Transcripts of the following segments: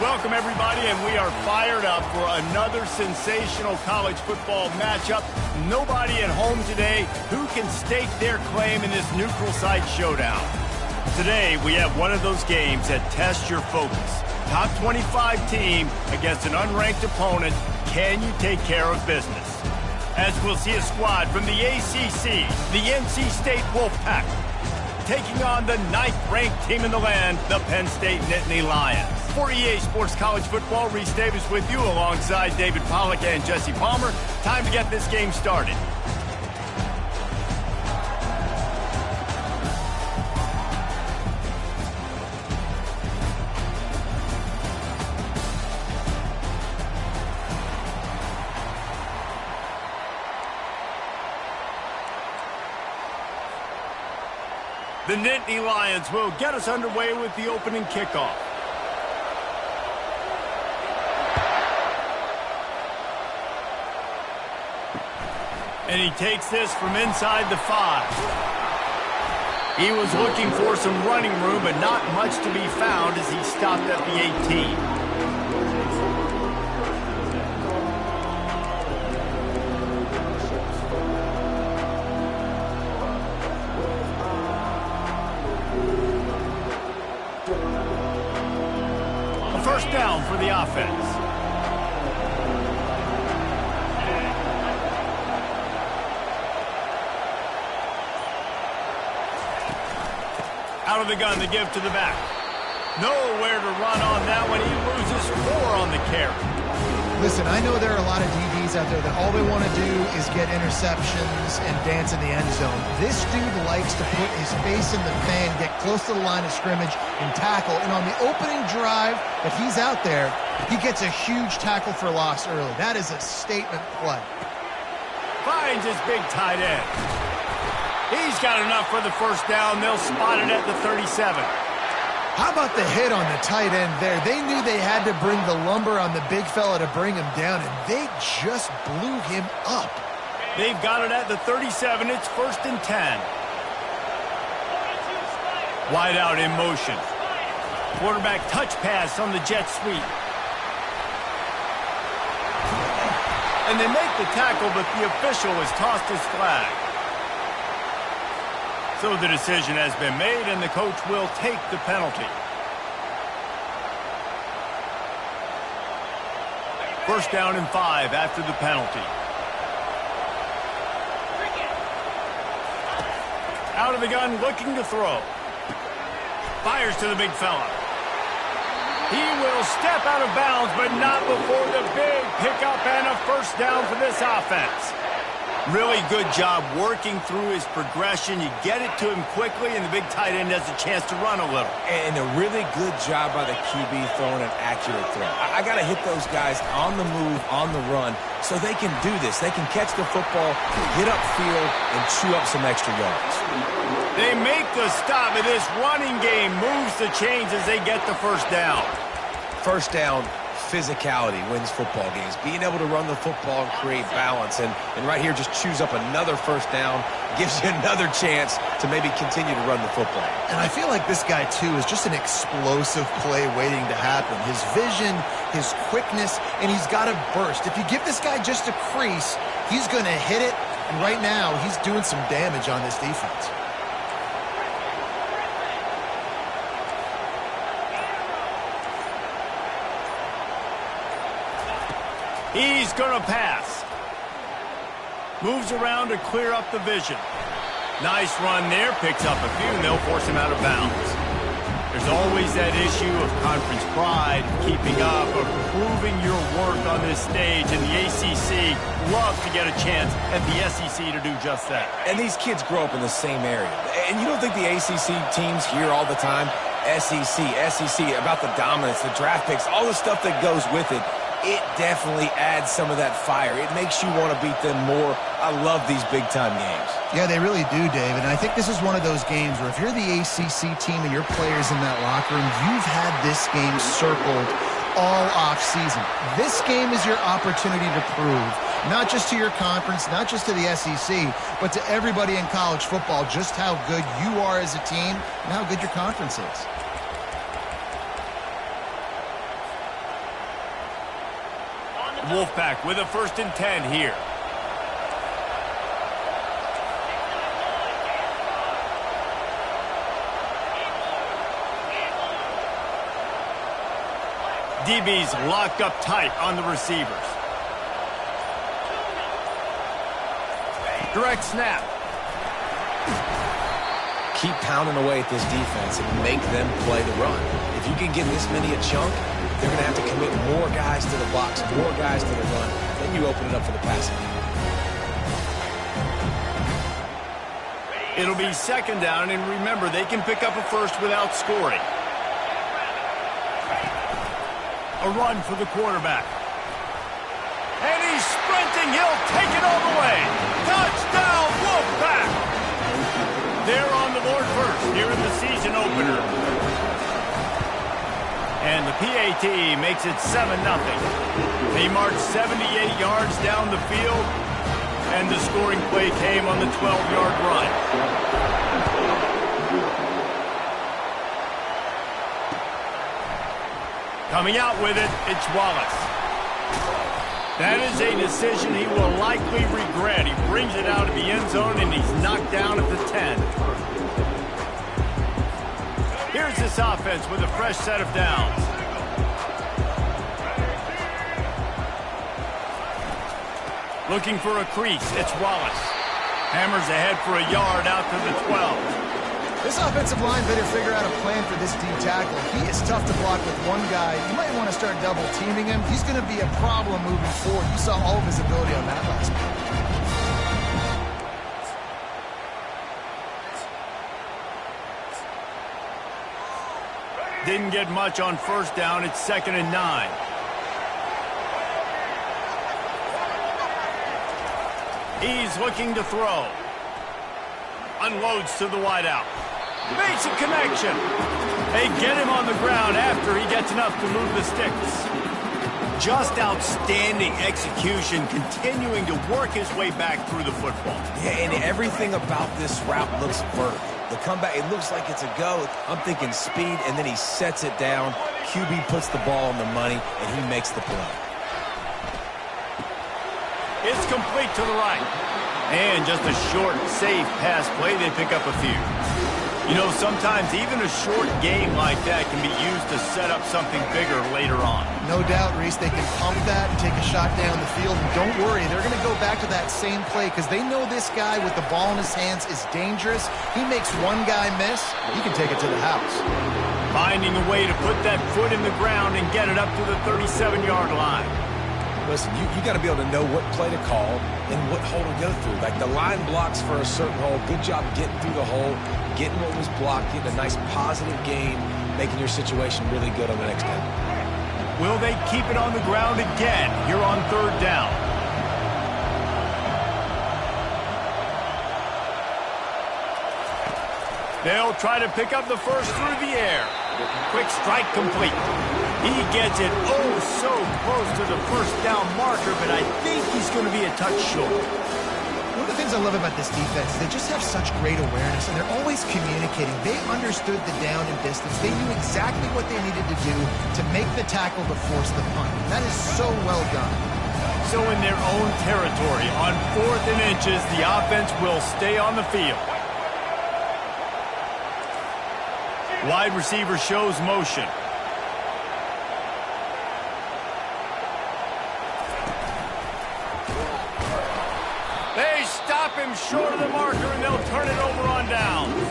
Welcome, everybody, and we are fired up for another sensational college football matchup. Nobody at home today who can stake their claim in this neutral site showdown. Today, we have one of those games that tests your focus. Top 25 team against an unranked opponent. Can you take care of business? As we'll see a squad from the ACC, the NC State Wolfpack, taking on the 9th-ranked team in the land, the Penn State Nittany Lions. For EA Sports College Football, Reese Davis with you alongside David Pollack and Jesse Palmer. Time to get this game started. The Nittany Lions will get us underway with the opening kickoff. And he takes this from inside the 5. He was looking for some running room, but not much to be found as he stopped at the 18. First down for the offense. Out of the gun, the give to the back. Nowhere to run on that one. He loses 4 on the carry. Listen, I know there are a lot of DBs out there that all they want to do is get interceptions and dance in the end zone. This dude likes to put his face in the fan, get close to the line of scrimmage, and tackle. And on the opening drive that he's out there, he gets a huge tackle for loss early. That is a statement play. Finds his big tight end. He's got enough for the first down. They'll spot it at the 37. How about the hit on the tight end there? They knew they had to bring the lumber on the big fella to bring him down, and they just blew him up. They've got it at the 37. It's 1st and 10. Wide out in motion. Quarterback touch pass on the jet sweep. And they make the tackle, but the official has tossed his flag. So the decision has been made, and the coach will take the penalty. First down and 5 after the penalty. Out of the gun, looking to throw. Fires to the big fella. He will step out of bounds, but not before the big pickup and a first down for this offense. Really good job working through his progression. You get it to him quickly, and the big tight end has a chance to run a little. And a really good job by the QB throwing an accurate throw. I got to hit those guys on the move, on the run, so they can do this. They can catch the football, get upfield, and chew up some extra yards. They make the stop, and this running game moves the chains as they get the first down. First down, physicality wins football games. Being able to run the football and create balance. And right here, just chews up another first down, gives you another chance to maybe continue to run the football. And I feel like this guy, too, is just an explosive play waiting to happen. His vision, his quickness, and he's got a burst. If you give this guy just a crease, he's going to hit it. And right now, he's doing some damage on this defense. He's going to pass. Moves around to clear up the vision. Nice run there. Picks up a few, and they'll force him out of bounds. There's always that issue of conference pride, keeping up, of proving your worth on this stage, and the ACC loves to get a chance at the SEC to do just that. And these kids grow up in the same area. And you don't think the ACC teams hear all the time, SEC, about the dominance, the draft picks, all the stuff that goes with it. It definitely adds some of that fire. It makes you want to beat them more. I love these big-time games. Yeah, they really do, David. And I think this is one of those games where if you're the ACC team and your players in that locker room, you've had this game circled all off-season. This game is your opportunity to prove, not just to your conference, not just to the SEC, but to everybody in college football, just how good you are as a team and how good your conference is. Wolfpack with a 1st and 10 here. DB's locked up tight on the receivers. Direct snap. Keep pounding away at this defense and make them play the run. If you can get this many a chunk, they're going to have to commit more guys to the box, more guys to the run. Then you open it up for the passing. It'll be 2nd down, and remember, they can pick up a first without scoring. A run for the quarterback. And he's sprinting. He'll take it all the way. Touchdown, Wolfpack! They're on the board first here in the season opener. And the PAT makes it 7-0. They marched 78 yards down the field, and the scoring play came on the 12-yard run. Coming out with it, it's Wallace. That is a decision he will likely regret. He brings it out of the end zone, and he's knocked down at the 10. Here's this offense with a fresh set of downs. Looking for a crease, it's Wallace. Hammers ahead for a yard out to the 12. This offensive line better figure out a plan for this D tackle. He is tough to block with one guy. You might want to start double teaming him. He's going to be a problem moving forward. You saw all of his ability on that last play. Didn't get much on 1st down. It's 2nd and 9. He's looking to throw. Unloads to the wideout. Makes a connection. They get him on the ground after he gets enough to move the sticks. Just outstanding execution, continuing to work his way back through the football. Yeah, and everything about this route looks vertical. The comeback, it looks like it's a go. I'm thinking speed, and then he sets it down. QB puts the ball on the money, and he makes the play. It's complete to the right. And just a short, safe pass play, they pick up a few. You know, sometimes even a short game like that can be used to set up something bigger later on. No doubt, Reese, they can pump that and take a shot down the field. And don't worry, they're going to go back to that same play because they know this guy with the ball in his hands is dangerous. He makes one guy miss, he can take it to the house. Finding a way to put that foot in the ground and get it up to the 37-yard line. Listen, you got to be able to know what play to call and what hole to go through. Like the line blocks for a certain hole. Good job getting through the hole, getting what was blocked, getting a nice positive gain, making your situation really good on the next down. Will they keep it on the ground again here on 3rd down? They'll try to pick up the first through the air. Quick strike complete. He gets it oh so close to the 1st down marker, but I think he's going to be a touch short. One of the things I love about this defense is they just have such great awareness, and they're always communicating. They understood the down and distance. They knew exactly what they needed to do to make the tackle to force the punt. That is so well done. So in their own territory, on 4th and inches, the offense will stay on the field. Wide receiver shows motion. They stop him short of the marker, and they'll turn it over on downs.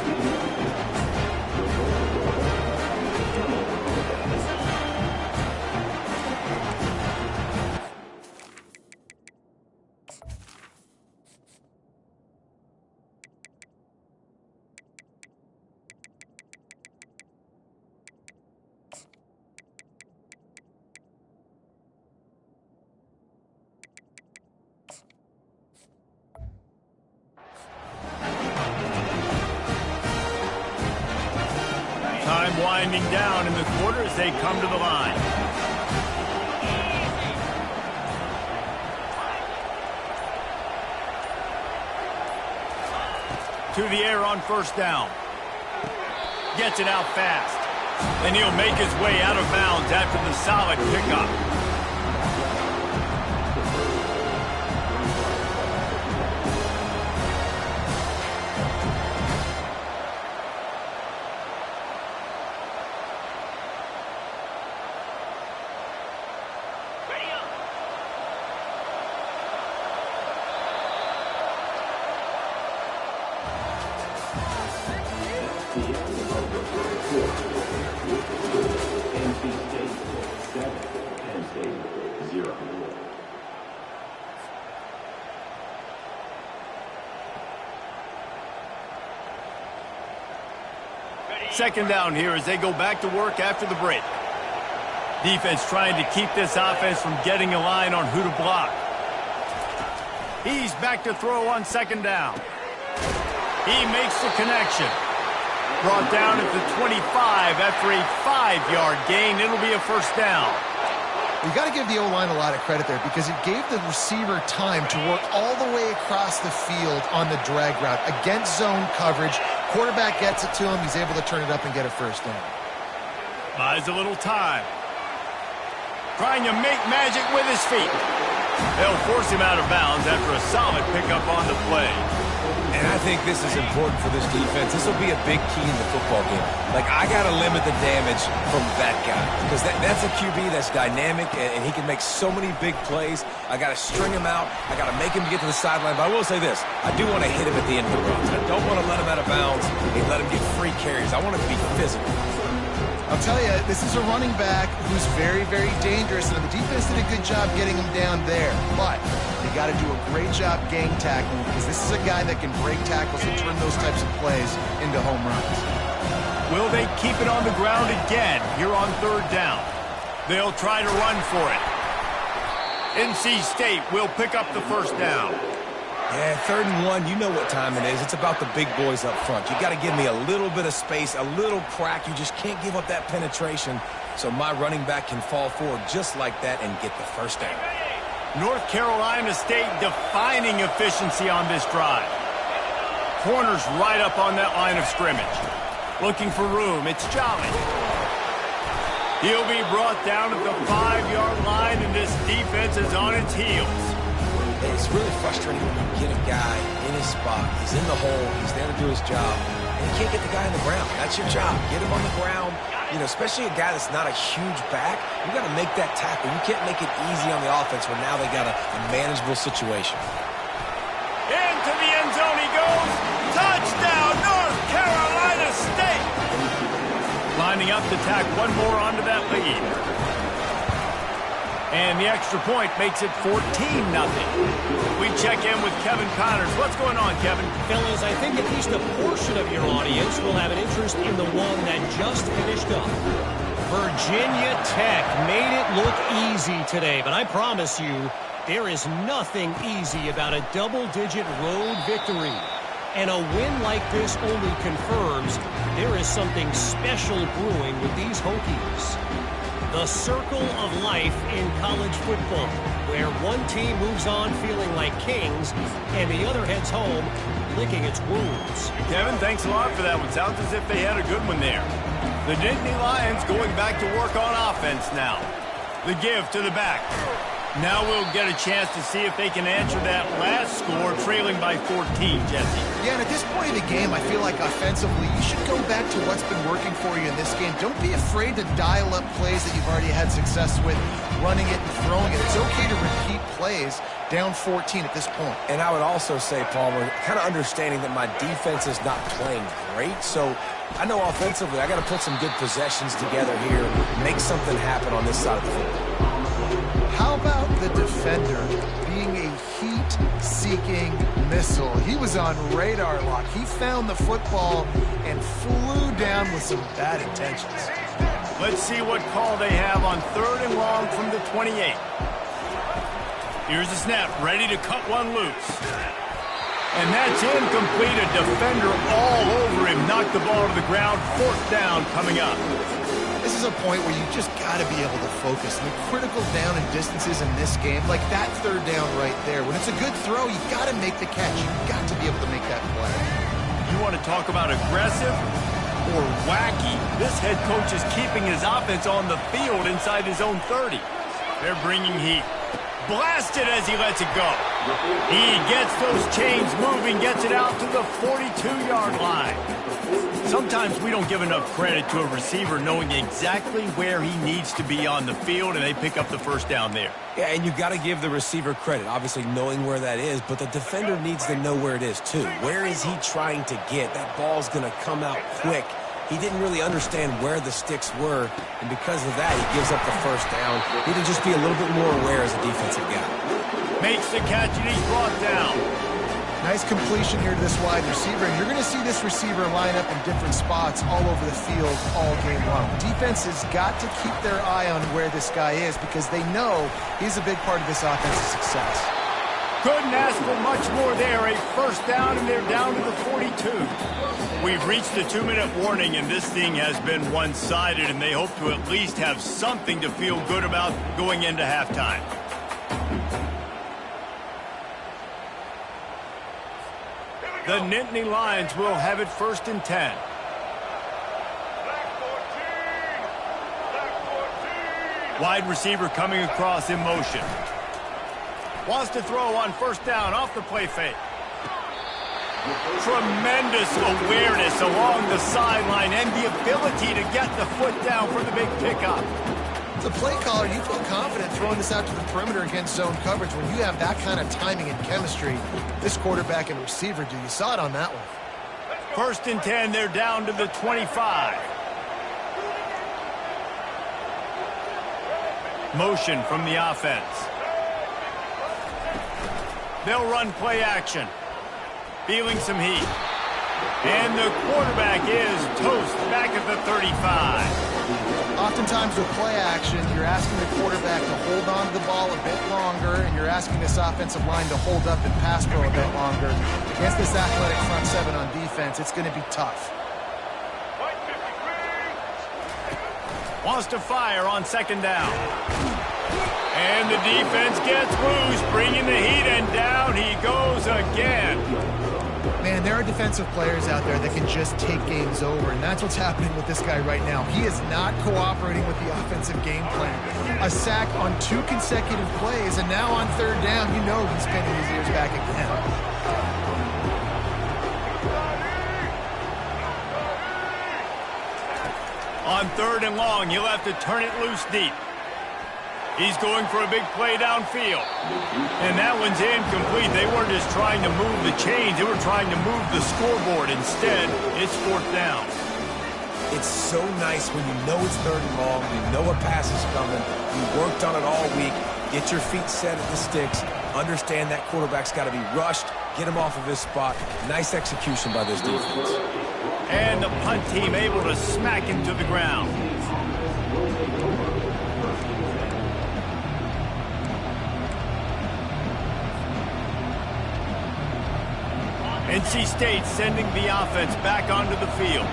Time winding down in the quarter as they come to the line. To the air on 1st down. Gets it out fast. And he'll make his way out of bounds after the solid pickup. Second down here as they go back to work after the break. Defense trying to keep this offense from getting a line on who to block. He's back to throw on second down. He makes the connection. Brought down at the 25 after a 5-yard gain. It'll be a first down. You got to give the O-line a lot of credit there because it gave the receiver time to work all the way across the field on the drag route against zone coverage. Quarterback gets it to him. He's able to turn it up and get a first down. Buys a little time. Trying to make magic with his feet. They'll force him out of bounds after a solid pickup on the play. And I think this is important for this defense. This will be a big key in the football game. Like, I got to limit the damage from that guy because that's a QB that's dynamic and he can make so many big plays. I got to string him out. I got to make him get to the sideline. But I will say this. I do want to hit him at the end of the runs. I don't want to let him out of bounds and let him get free carries. I want him to be physical. I'll tell you, this is a running back who's very, very dangerous, and the defense did a good job getting him down there. But you got to do a great job gang tackling because this is a guy that can break tackles and turn those types of plays into home runs. Will they keep it on the ground again here on third down? They'll try to run for it. NC State will pick up the first down. Yeah, 3rd and 1, you know what time it is. It's about the big boys up front. You got to give me a little bit of space, a little crack. You just can't give up that penetration so my running back can fall forward just like that and get the first down. North Carolina State defining efficiency on this drive. Corners right up on that line of scrimmage. Looking for room. It's Jolly. He'll be brought down at the 5-yard line, and this defense is on its heels. It's really frustrating when you get a guy in his spot. He's in the hole. He's there to do his job. And you can't get the guy on the ground. That's your job. Get him on the ground. You know, especially a guy that's not a huge back. You got to make that tackle. You can't make it easy on the offense when now they got a manageable situation. Into the end zone he goes. Touchdown, North Carolina State. Lining up to tack one more onto that lead. And the extra point makes it 14-0. We check in with Kevin Connors. What's going on, Kevin? Fellas, I think at least a portion of your audience will have an interest in the one that just finished up. Virginia Tech made it look easy today, but I promise you, there is nothing easy about a double-digit road victory. And a win like this only confirms there is something special brewing with these Hokies. The circle of life in college football, where one team moves on feeling like kings and the other heads home licking its wounds. Kevin, thanks a lot for that one. Sounds as if they had a good one there. The Nittany Lions going back to work on offense now. The give to the back. Now we'll get a chance to see if they can answer that last score, trailing by 14, Jesse. Yeah, and at this point of the game, I feel like offensively, you should go back to what's been working for you in this game. Don't be afraid to dial up plays that you've already had success with, running it and throwing it. It's okay to repeat plays down 14 at this point. And I would also say, Palmer, kind of understanding that my defense is not playing great, so I know offensively I got to put some good possessions together here, make something happen on this side of the football. How about the defender being a heat-seeking missile? He was on radar lock. He found the football and flew down with some bad intentions. Let's see what call they have on 3rd and long from the 28. Here's the snap, ready to cut one loose. And that's incomplete. A defender all over him. Knocked the ball to the ground. 4th down coming up. This is a point where you just got to be able to focus. The critical down and distances in this game, like that 3rd down right there. When it's a good throw, you got to make the catch. You got to be able to make that play. You want to talk about aggressive or wacky? This head coach is keeping his offense on the field inside his own 30. They're bringing heat. Blasted as he lets it go. He gets those chains moving, gets it out to the 42-yard line. Sometimes we don't give enough credit to a receiver knowing exactly where he needs to be on the field, and they pick up the first down there. Yeah, and you got to give the receiver credit, obviously knowing where that is, but the defender needs to know where it is too. Where is he trying to get? That ball's going to come out quick. He didn't really understand where the sticks were, and because of that, he gives up the first down. He need to just be a little bit more aware as a defensive guy. Makes the catch, and he's brought down. Nice completion here to this wide receiver, and you're going to see this receiver line up in different spots all over the field all game long. Defense has got to keep their eye on where this guy is because they know he's a big part of this offensive success. Couldn't ask for much more there. A first down, and they're down to the 42. We've reached the 2-minute warning, and this thing has been one-sided, and they hope to at least have something to feel good about going into halftime. The Nittany Lions will have it 1st and 10. Wide receiver coming across in motion. Wants to throw on 1st down off the play fake. Tremendous awareness along the sideline and the ability to get the foot down for the big pickup. As a play caller, you feel confident throwing this out to the perimeter against zone coverage when you have that kind of timing and chemistry. This quarterback and receiver do. You saw it on that one. 1st and 10, they're down to the 25. Motion from the offense. They'll run play action. Feeling some heat. And the quarterback is toast back at the 35. Oftentimes with play action, you're asking the quarterback to hold on to the ball a bit longer, and you're asking this offensive line to hold up and pass pro a bit longer. Against this athletic front seven on defense, it's going to be tough. Wants to fire on 2nd down. And the defense gets loose, bringing the heat, and down he goes again. Man, there are defensive players out there that can just take games over, and that's what's happening with this guy right now. He is not cooperating with the offensive game plan. A sack on 2 consecutive plays, and now on 3rd down, you know he's pinning his ears back again. On 3rd and long, he'll have to turn it loose deep. He's going for a big play downfield. And that one's incomplete. They weren't just trying to move the chains. They were trying to move the scoreboard. Instead, it's 4th down. It's so nice when you know it's 3rd and long, you know a pass is coming, you worked on it all week, get your feet set at the sticks, understand that quarterback's got to be rushed, get him off of his spot. Nice execution by this defense. And the punt team able to smack him to the ground. NC State sending the offense back onto the field.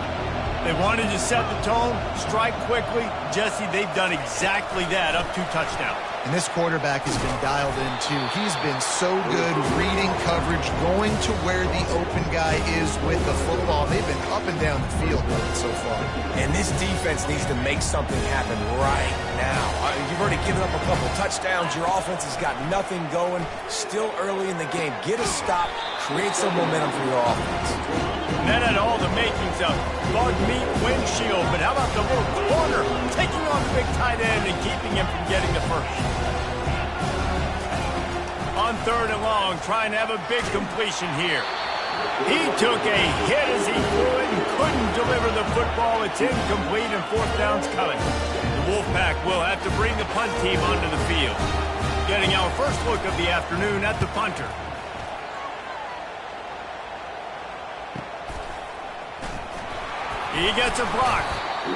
They wanted to set the tone, strike quickly. Jesse, they've done exactly that, up 2 touchdowns. And this quarterback has been dialed in, too. He's been so good reading coverage, going to where the open guy is with the football. They've been up and down the field so far. And this defense needs to make something happen right now. You've already given up a couple touchdowns. Your offense has got nothing going. Still early in the game. Get a stop. Create some momentum for your offense. That had all the makings of bug meat windshield, but how about the little corner taking on the big tight end and keeping him from getting the first? On 3rd and long, trying to have a big completion here. He took a hit as he threw it and couldn't deliver the football. It's incomplete and 4th down's coming. The Wolfpack will have to bring the punt team onto the field. Getting our first look of the afternoon at the punter. He gets a block.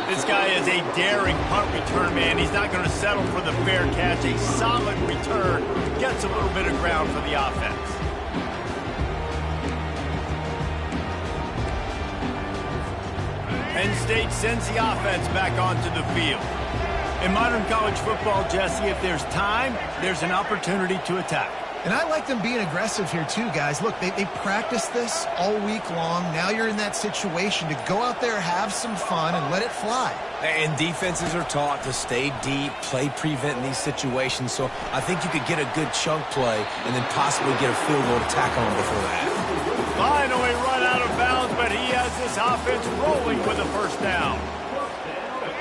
This guy is a daring punt return man. He's not going to settle for the fair catch. A solid return. Gets a little bit of ground for the offense. Penn State sends the offense back onto the field. In modern college football, Jesse, if there's time, there's an opportunity to attack. And I like them being aggressive here too, guys. Look, they practiced this all week long. Now you're in that situation to go out there, have some fun, and let it fly. And defenses are taught to stay deep, play prevent in these situations. So I think you could get a good chunk play and then possibly get a field goal to tack on before that. Finally run out of bounds, but he has this offense rolling with a first down.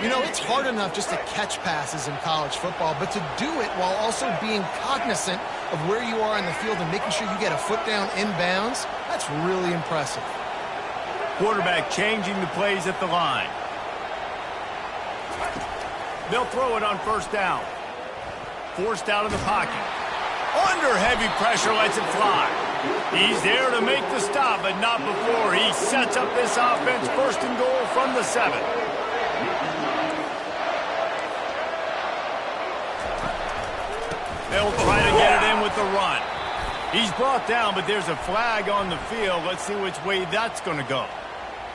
You know, it's hard enough just to catch passes in college football, but to do it while also being cognizant of where you are in the field and making sure you get a foot down inbounds, that's really impressive. Quarterback changing the plays at the line. They'll throw it on first down. Forced out of the pocket. Under heavy pressure, lets it fly. He's there to make the stop, but not before he sets up this offense. First and goal from the 7. They'll try to get it in with the run. He's brought down, but there's a flag on the field. Let's see which way that's going to go.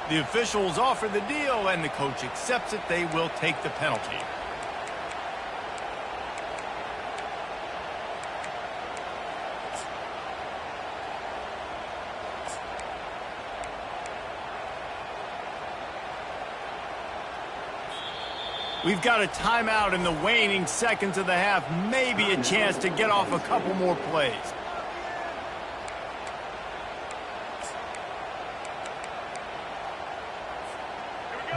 The officials offer the deal, and the coach accepts it. They will take the penalty. We've got a timeout in the waning seconds of the half. Maybe a chance to get off a couple more plays.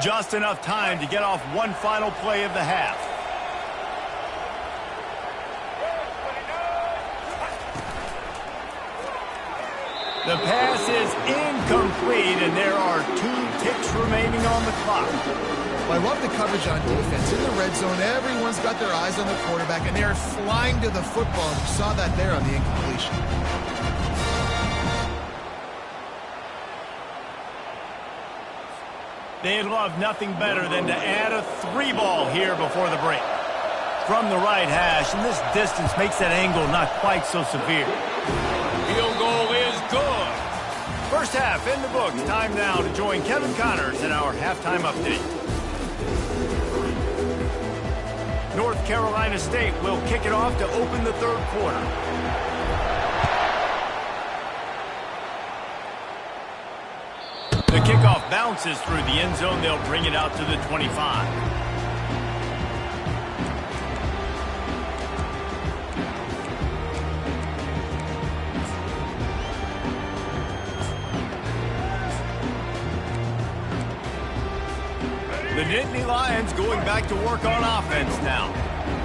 Just enough time to get off one final play of the half. The pass is incomplete, and there are 2 ticks remaining on the clock. Well, I love the coverage on defense. In the red zone, everyone's got their eyes on the quarterback, and they're flying to the football. You saw that there on the incompletion. They'd love nothing better than to add a 3-ball here before the break. From the right hash, and this distance makes that angle not quite so severe. Field goal is good. First half in the books. Time now to join Kevin Connors in our halftime update. North Carolina State will kick it off to open the third quarter. The kickoff bounces through the end zone. They'll bring it out to the 25. The Nittany Lions going back to work on offense now.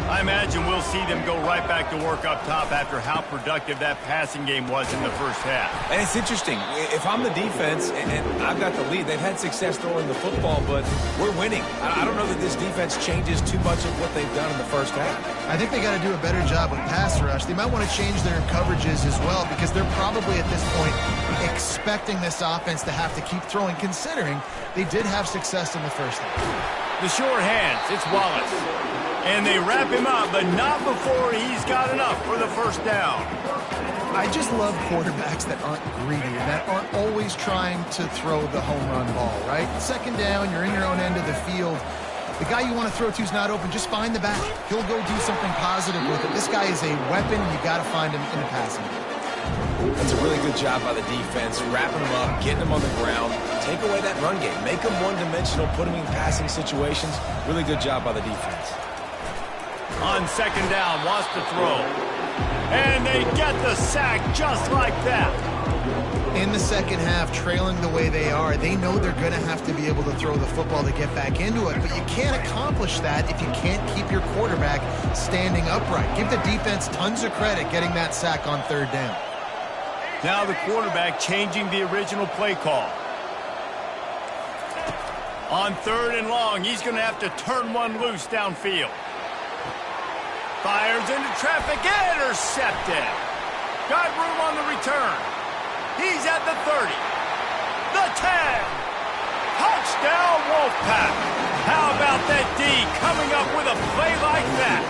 I imagine we'll see them go right back to work up top after how productive that passing game was in the first half. And it's interesting. If I'm the defense and I've got the lead, they've had success throwing the football, but we're winning. I don't know that this defense changes too much of what they've done in the first half. I think they got to do a better job with pass rush. They might want to change their coverages as well, because they're probably at this point expecting this offense to have to keep throwing, considering they did have success in the first half. The short hands, it's Wallace. And they wrap him up, but not before he's got enough for the first down. I just love quarterbacks that aren't greedy and that aren't always trying to throw the home run ball, right? Second down, you're in your own end of the field. The guy you want to throw to is not open. Just find the back. He'll go do something positive with it. This guy is a weapon. You got to find him in the passing game. That's a really good job by the defense, wrapping them up, getting them on the ground, take away that run game, make them one-dimensional, put them in passing situations. Really good job by the defense. On second down, wants to throw. And they get the sack just like that. In the second half, trailing the way they are, they know they're going to have to be able to throw the football to get back into it, but you can't accomplish that if you can't keep your quarterback standing upright. Give the defense tons of credit getting that sack on third down. Now the quarterback changing the original play call. On third and long, he's going to have to turn one loose downfield. Fires into traffic, intercepted. Got room on the return. He's at the 30, the 10. Touchdown, Wolfpack. How about that D coming up with a play like that?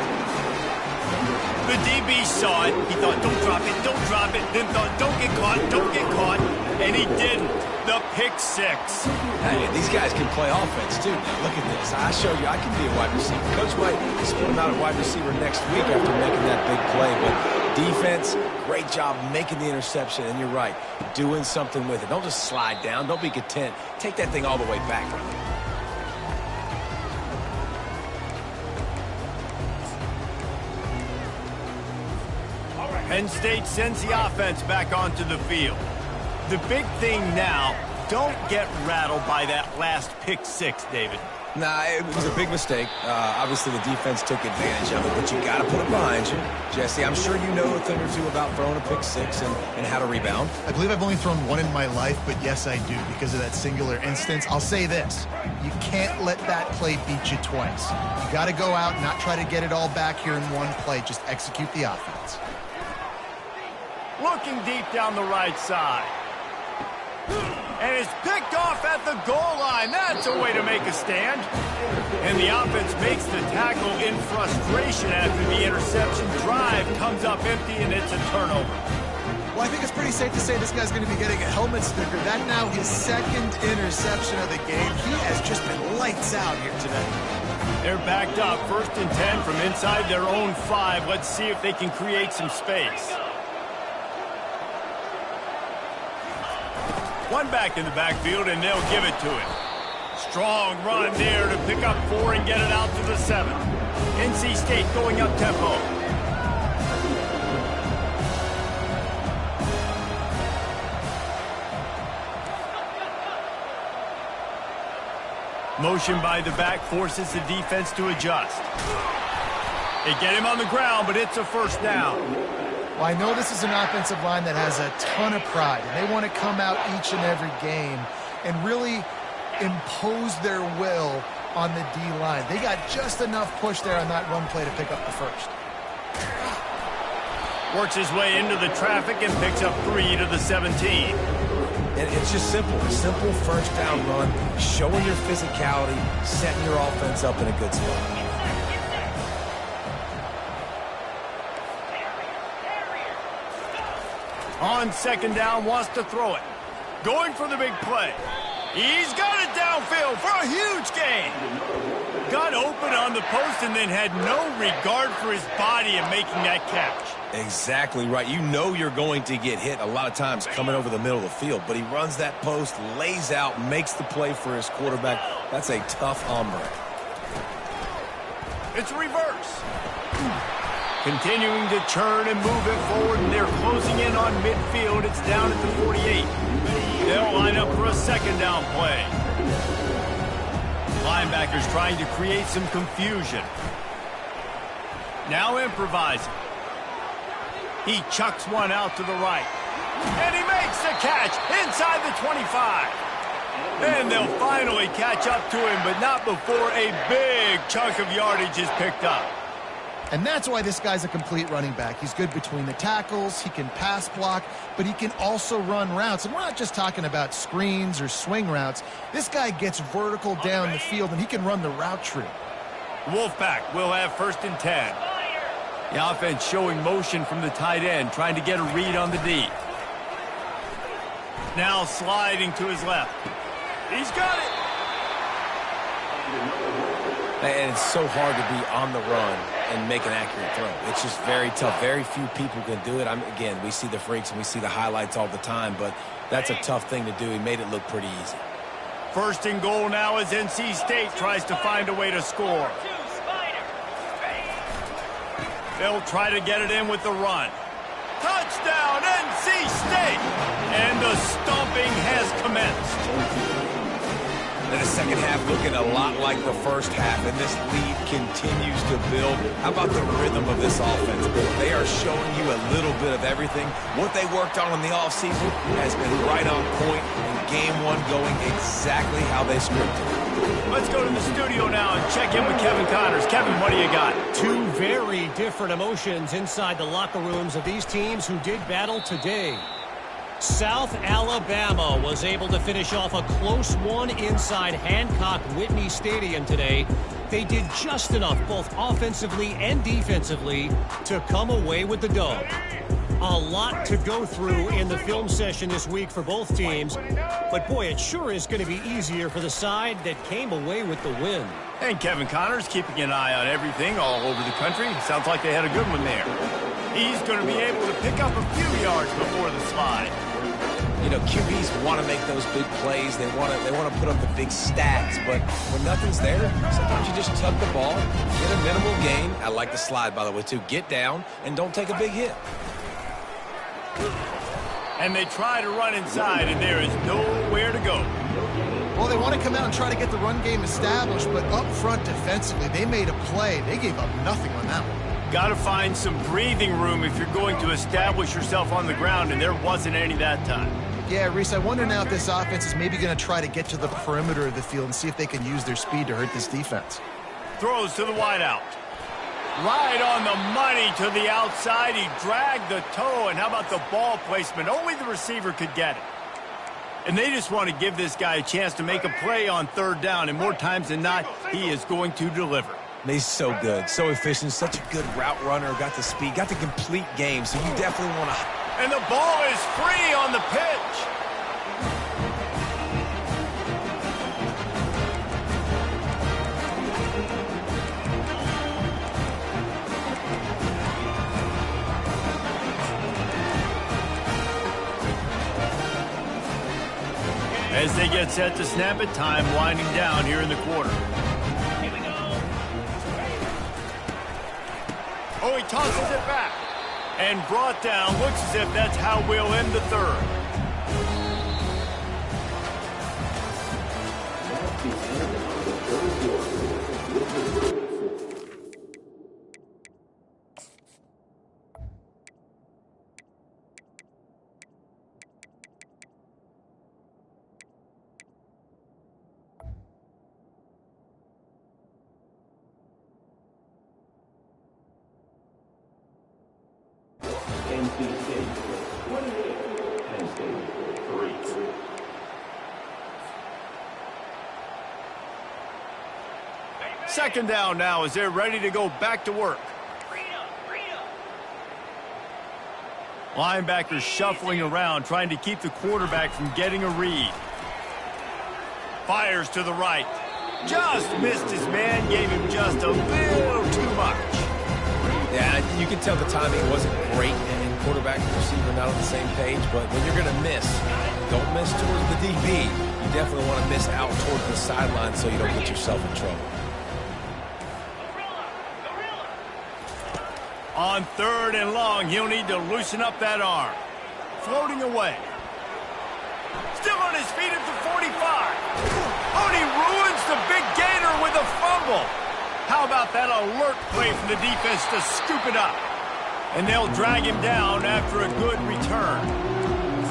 The DB saw it. He thought, don't drop it, don't drop it. Then thought, don't get caught. And he didn't. The pick six. Hey, these guys can play offense, too. Now, look at this. I showed you I can be a wide receiver. Coach might split him out at wide receiver next week after making that big play. But defense, great job making the interception. And you're right, doing something with it. Don't just slide down. Don't be content. Take that thing all the way back. Penn State sends the offense back onto the field. The big thing now, don't get rattled by that last pick six, David. Nah, it was a big mistake. Obviously, the defense took advantage of it, but you got to put it behind you. Jesse, I'm sure you know a thing or two about throwing a pick six and how to rebound. I believe I've only thrown one in my life, but yes, I do because of that singular instance. I'll say this. You can't let that play beat you twice. You got to go out and not try to get it all back here in one play. Just execute the offense. Looking deep down the right side. And it's picked off at the goal line. That's a way to make a stand. And the offense makes the tackle in frustration after the interception. Drive comes up empty, and it's a turnover. Well, I think it's pretty safe to say this guy's going to be getting a helmet sticker. That now his second interception of the game. He has just been lights out here today. They're backed up. 1st and 10 from inside their own 5. Let's see if they can create some space. One back in the backfield, and they'll give it to him. Strong run there to pick up 4 and get it out to the 7. NC State going up tempo. Motion by the back forces the defense to adjust. They get him on the ground, but it's a first down. Well, I know this is an offensive line that has a ton of pride, and they want to come out each and every game and really impose their will on the D-line. They got just enough push there on that run play to pick up the first. Works his way into the traffic and picks up 3 to the 17. And it's just simple. A simple first down run, showing your physicality, setting your offense up in a good spot. On 2nd down, wants to throw it. Going for the big play. He's got it downfield for a huge gain. Got open on the post and then had no regard for his body in making that catch. Exactly right. You know you're going to get hit a lot of times coming over the middle of the field, but he runs that post, lays out, makes the play for his quarterback. That's a tough hombre. It's a reverse. Continuing to churn and move it forward, and they're closing in on midfield. It's down at the 48. They'll line up for a 2nd down play. Linebackers trying to create some confusion. Now improvising. He chucks one out to the right. And he makes the catch inside the 25. And they'll finally catch up to him, but not before a big chunk of yardage is picked up. And that's why this guy's a complete running back. He's good between the tackles, he can pass block, but he can also run routes. And we're not just talking about screens or swing routes. This guy gets vertical down the field, and he can run the route tree. Wolfpack will have 1st and 10. The offense showing motion from the tight end, trying to get a read on the D. Now sliding to his left. He's got it. And it's so hard to be on the run and make an accurate throw. It's just very tough. Very few people can do it. Again, we see the freaks and we see the highlights all the time, but that's a tough thing to do. He made it look pretty easy. 1st and goal now as NC State tries to find a way to score. They'll try to get it in with the run. Touchdown, NC State! And the stomping has commenced. And the second half looking a lot like the first half, and this lead continues to build. How about the rhythm of this offense? They are showing you a little bit of everything. What they worked on in the offseason has been right on point, and game 1 going exactly how they scripted. Let's go to the studio now and check in with Kevin Connors. Kevin, what do you got? 2 very different emotions inside the locker rooms of these teams who did battle today. South Alabama was able to finish off a close one inside Hancock-Whitney Stadium today. They did just enough, both offensively and defensively, to come away with the dub. A lot to go through in the film session this week for both teams. But, boy, it sure is going to be easier for the side that came away with the win. And Kevin Connors keeping an eye on everything all over the country. Sounds like they had a good one there. He's going to be able to pick up a few yards before the slide. You know, QBs want to make those big plays. They want to put up the big stats. But when nothing's there, sometimes you just tuck the ball, get a minimal gain. I like the slide, by the way, too. Get down and don't take a big hit. And they try to run inside, and there is nowhere to go. Well, they want to come out and try to get the run game established, but up front defensively, they made a play. They gave up nothing on that one. Got to find some breathing room if you're going to establish yourself on the ground, and there wasn't any that time. Yeah, Reese, I wonder now if this offense is maybe going to try to get to the perimeter of the field and see if they can use their speed to hurt this defense. Throws to the wideout. Right on the money to the outside. He dragged the toe, and how about the ball placement? Only the receiver could get it. And they just want to give this guy a chance to make a play on third down, and more times than not, he is going to deliver. He's so good, so efficient, such a good route runner, got the speed, got the complete game, so you definitely want to... And the ball is free on the pitch. As they get set to snap it, time winding down here in the quarter. Here we go. Oh, he tosses it back. And brought down. Looks as if that's how we'll end the third. Second down now as they're ready to go back to work. Linebackers shuffling around, trying to keep the quarterback from getting a read. Fires to the right. Just missed his man, gave him just a little too much. Yeah, you can tell the timing wasn't great, and quarterback and receiver not on the same page, but when you're going to miss, don't miss towards the DB. You definitely want to miss out towards the sideline so you don't get yourself in trouble. On third and long, he'll need to loosen up that arm. Floating away. Still on his feet at the 45. Oh, and he ruins the big gainer with a fumble. How about that alert play from the defense to scoop it up? And they'll drag him down after a good return.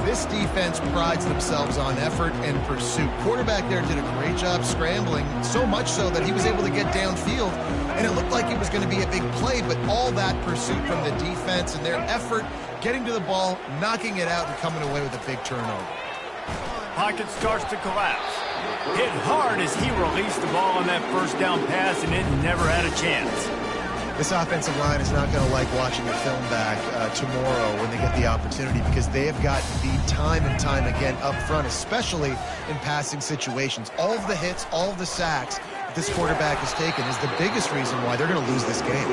This defense prides themselves on effort and pursuit. Quarterback there did a great job scrambling, so much so that he was able to get downfield, and it looked like it was going to be a big play, but all that pursuit from the defense and their effort getting to the ball, knocking it out, and coming away with a big turnover. Pocket starts to collapse. Hit hard as he released the ball on that first down pass, and it never had a chance. This offensive line is not going to like watching the film back tomorrow when they get the opportunity, because they have gotten beat time and time again up front, especially in passing situations. All of the hits, all of the sacks that this quarterback has taken is the biggest reason why they're going to lose this game.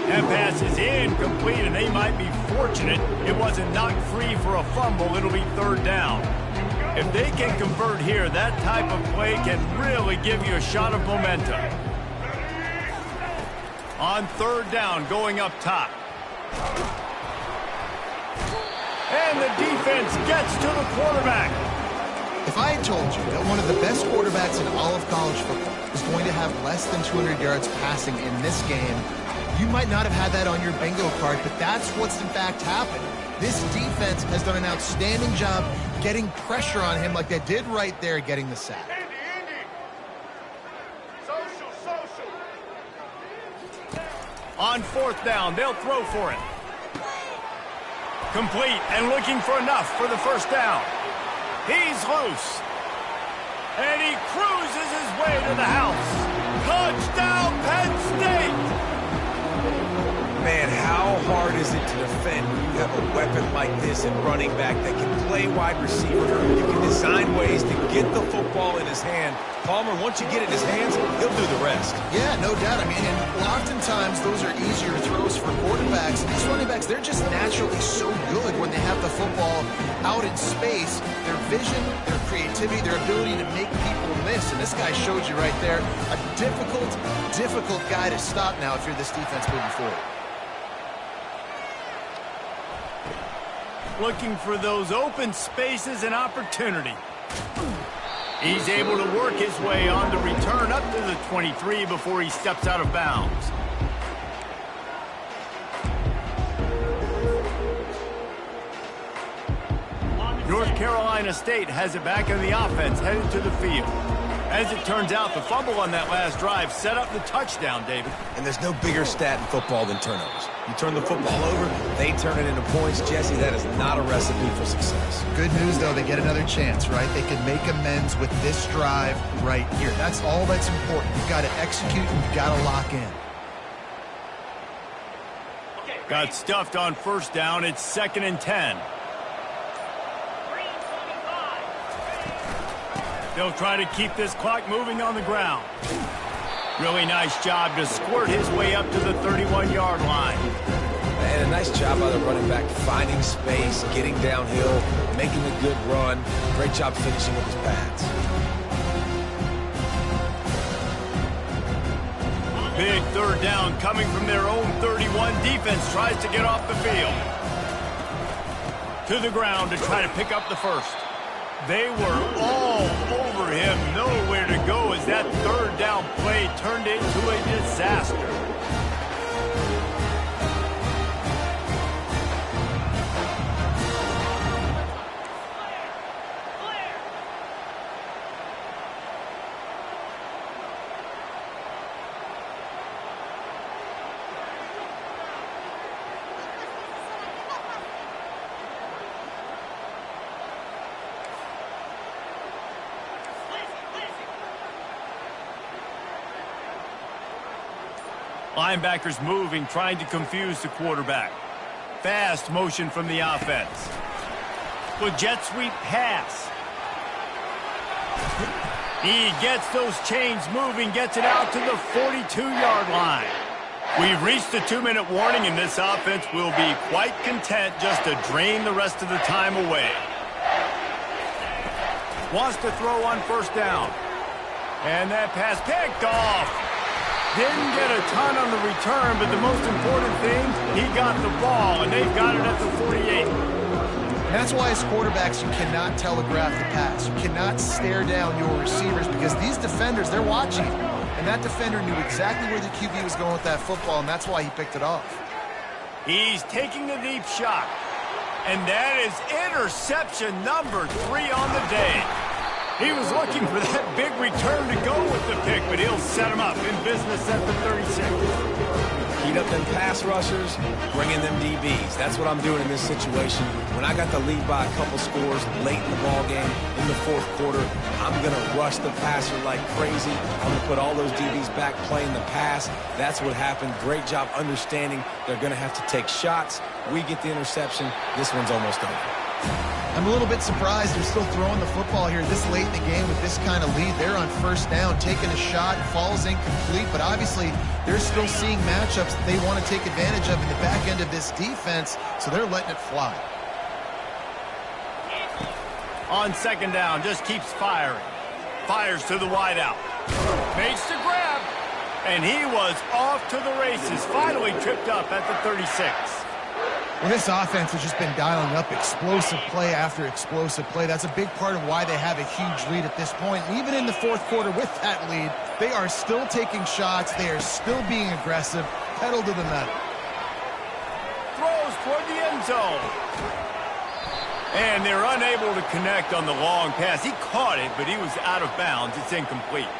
That pass is incomplete, and they might be fortunate it wasn't knocked free for a fumble. It'll be third down. If they can convert here, that type of play can really give you a shot of momentum. On third down, going up top. And the defense gets to the quarterback. If I had told you that one of the best quarterbacks in all of college football is going to have less than 200 yards passing in this game, you might not have had that on your bingo card, but that's what's in fact happened. This defense has done an outstanding job getting pressure on him like they did right there, getting the sack. On fourth down, they'll throw for it. Complete and looking for enough for the first down. He's loose. And he cruises his way to the house. Touchdown, Penn State! Man, how hard is it to defend when you have a weapon like this in running back that can play wide receiver? You can design ways to get the football in his hand. Palmer, once you get it in his hands, he'll do the rest. Yeah, no doubt. I mean, and oftentimes those are easier throws for quarterbacks. These running backs, they're just naturally so good when they have the football out in space. Their vision, their creativity, their ability to make people miss. And this guy showed you right there, a difficult guy to stop now if you're this defense moving forward. Looking for those open spaces and opportunity. He's able to work his way on the return up to the 23 before he steps out of bounds. North Carolina State has it back in the offense, headed to the field. As it turns out, the fumble on that last drive set up the touchdown, David. And there's no bigger stat in football than turnovers. You turn the football over, they turn it into points. Jesse, that is not a recipe for success. Good news, though, they get another chance, right? They can make amends with this drive right here. That's all that's important. You've got to execute and you've got to lock in. Got stuffed on first down. It's 2nd and 10. They'll try to keep this clock moving on the ground. Really nice job to squirt his way up to the 31-yard line. And a nice job by the running back, finding space, getting downhill, making a good run. Great job finishing with his pads. Big third down coming from their own 31. Defense tries to get off the field. To the ground to try to pick up the first. They were all over him, nowhere to go as that third down play turned into a disaster. Linebackers moving, trying to confuse the quarterback. Fast motion from the offense. With jet sweep pass. He gets those chains moving, gets it out to the 42-yard line. We've reached the 2-minute warning, and this offense will be quite content just to drain the rest of the time away. Wants to throw on first down. And that pass picked off. Didn't get a ton on the return, but the most important thing, he got the ball, and they've got it at the 48. And that's why as quarterbacks, you cannot telegraph the pass. You cannot stare down your receivers because these defenders, they're watching it. And that defender knew exactly where the QB was going with that football, and that's why he picked it off. He's taking a deep shot. And that is interception number 3 on the day. He was looking for that big return to go with the pick, but he'll set him up in business at the 36. Heat up them pass rushers, bring in them DBs. That's what I'm doing in this situation. When I got the lead by a couple scores late in the ball game, in the fourth quarter, I'm going to rush the passer like crazy. I'm going to put all those DBs back playing the pass. That's what happened. Great job understanding they're going to have to take shots. We get the interception. This one's almost over. I'm a little bit surprised they're still throwing the football here this late in the game with this kind of lead. They're on first down, taking a shot, falls incomplete, but obviously they're still seeing matchups that they want to take advantage of in the back end of this defense, so they're letting it fly. On second down, just keeps firing. Fires to the wideout. Makes the grab, and he was off to the races. Finally tripped up at the 36. Well, this offense has just been dialing up explosive play after explosive play. That's a big part of why they have a huge lead at this point. And even in the fourth quarter with that lead, they are still taking shots. They are still being aggressive. Pedal to the metal. Throws toward the end zone. And they're unable to connect on the long pass. He caught it, but he was out of bounds. It's incomplete.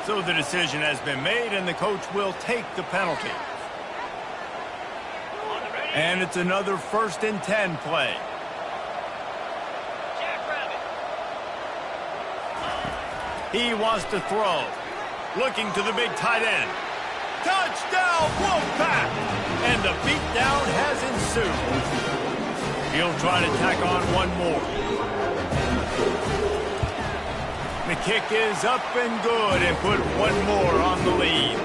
So the decision has been made, and the coach will take the penalty. And it's another 1st and 10 play. He wants to throw. Looking to the big tight end. Touchdown, Wolfpack! And the beatdown has ensued. He'll try to tack on one more. The kick is up and good and put one more on the lead.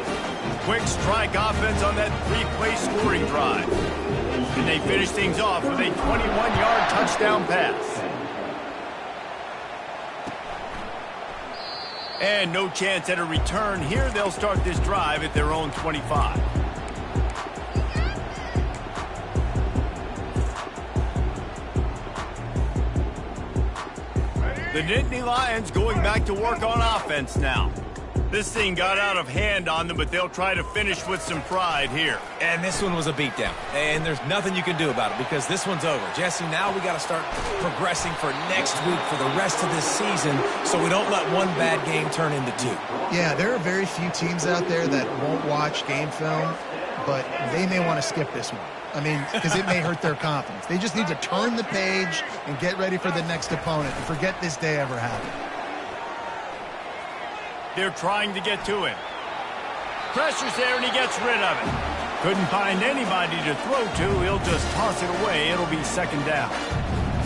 Quick strike offense on that 3-play scoring drive. And they finish things off with a 21-yard touchdown pass. And no chance at a return here. They'll start this drive at their own 25. The Nittany Lions going back to work on offense now. This thing got out of hand on them, but they'll try to finish with some pride here. And this one was a beatdown. And there's nothing you can do about it because this one's over. Jesse, now we got to start progressing for next week for the rest of this season so we don't let one bad game turn into two. Yeah, there are very few teams out there that won't watch game film, but they may want to skip this one. I mean, because it may hurt their confidence. They just need to turn the page and get ready for the next opponent and forget this day ever happened. They're trying to get to him. Pressure's there, and he gets rid of it. Couldn't find anybody to throw to. He'll just toss it away. It'll be second down.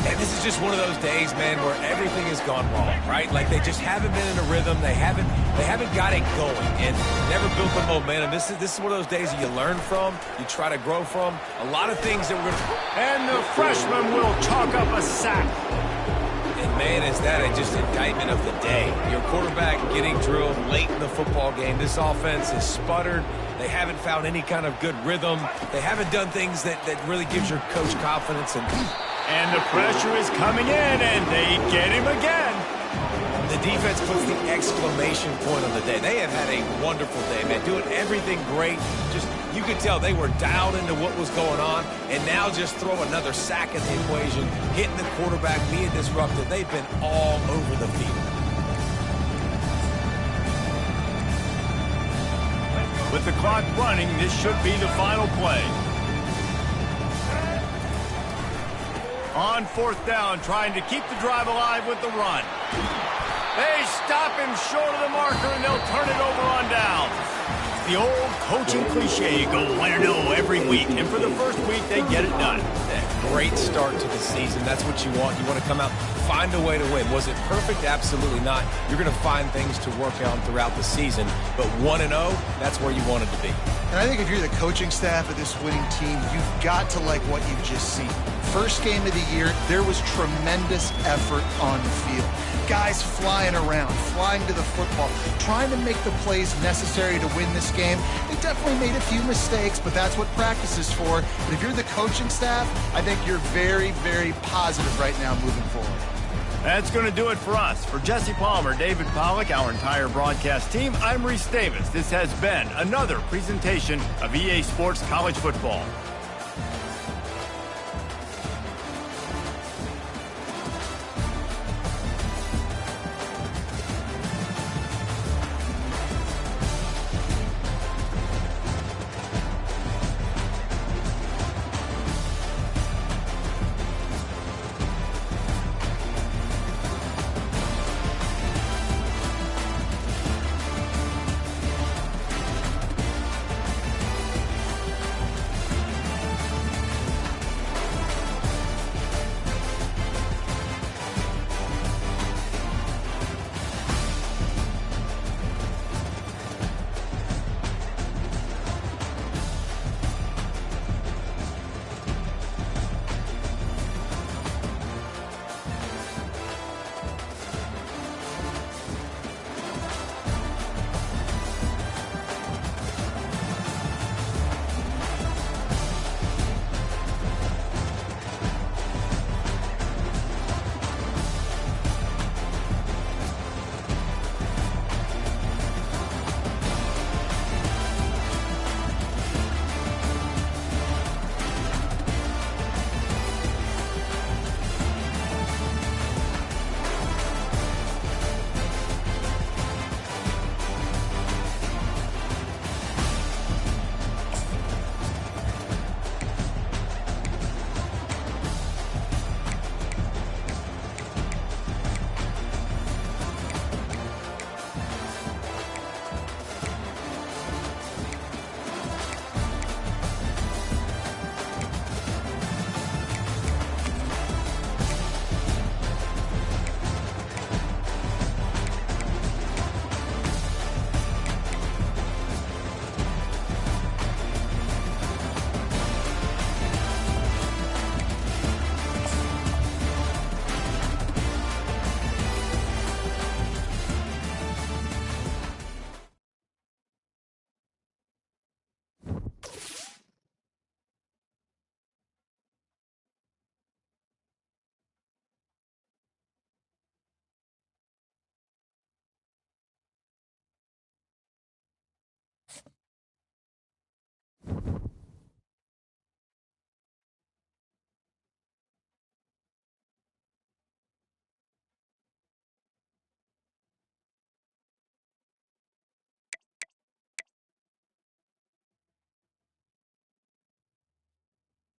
And this is just one of those days, man, where everything has gone wrong, right? Like they just haven't been in a rhythm. They haven't got it going and never built the momentum. This is one of those days that you learn from, you try to grow from. A lot of things that we're going to... And the freshman will chalk up a sack. And, man, is that just indictment of the day. Your quarterback getting drilled late in the football game. This offense has sputtered. They haven't found any kind of good rhythm. They haven't done things that really gives your coach confidence. And the pressure is coming in, and they get him again. The defense puts the exclamation point on the day. They have had a wonderful day, man. Doing everything great. Just, you could tell they were dialed into what was going on, and now just throw another sack in the equation, hitting the quarterback, being disrupted. They've been all over the field. With the clock running, this should be the final play. On fourth down, trying to keep the drive alive with the run. They stop him short of the marker, and they'll turn it over on down. The old coaching cliche, go win or no every week. And for the first week, they get it done. Great start to the season. That's what you want. You want to come out, find a way to win. Was it perfect? Absolutely not. You're going to find things to work on throughout the season. But 1-0, that's where you wanted to be. And I think if you're the coaching staff of this winning team, you've got to like what you've just seen. First game of the year, there was tremendous effort on the field. Guys flying around, flying to the football, trying to make the plays necessary to win this game. They definitely made a few mistakes, but that's what practice is for. But if you're the coaching staff, I think you're very, very positive right now moving forward. That's going to do it for us. For Jesse Palmer, David Pollack, our entire broadcast team, I'm Reese Davis. This has been another presentation of EA Sports College Football.